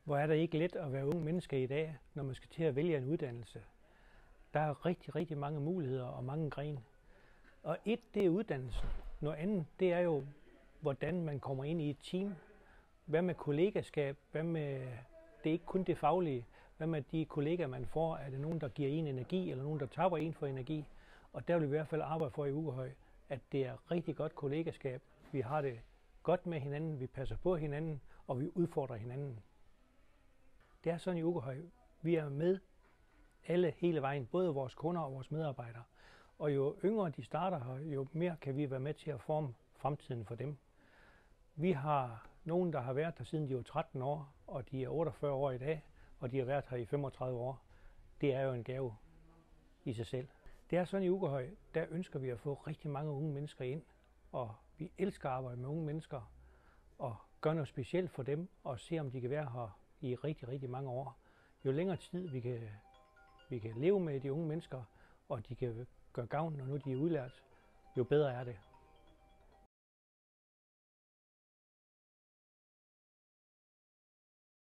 Hvor er det ikke let at være ung menneske i dag, når man skal til at vælge en uddannelse. Der er rigtig, rigtig mange muligheder og mange grene. Og et, det er uddannelsen. Noget andet, det er jo, hvordan man kommer ind i et team. Hvad med kollegaskab? Hvad med, det er ikke kun det faglige. Hvad med de kollegaer, man får? Er det nogen, der giver en energi, eller nogen, der tapper en for energi? Og der vil vi i hvert fald arbejde for i Ukehøj, at det er rigtig godt kollegaskab. Vi har det godt med hinanden, vi passer på hinanden, og vi udfordrer hinanden. Det er sådan i Ukehøj. Vi er med alle hele vejen, både vores kunder og vores medarbejdere. Og jo yngre de starter her, jo mere kan vi være med til at forme fremtiden for dem. Vi har nogen, der har været her siden de var 13 år, og de er 48 år i dag, og de har været her i 35 år. Det er jo en gave i sig selv. Det er sådan i Ukehøj, der ønsker vi at få rigtig mange unge mennesker ind, og vi elsker at arbejde med unge mennesker, og gøre noget specielt for dem, og se om de kan være her i rigtig, rigtig mange år. Jo længere tid vi kan leve med de unge mennesker, og de kan gøre gavn, når nu de er udlært, jo bedre er det.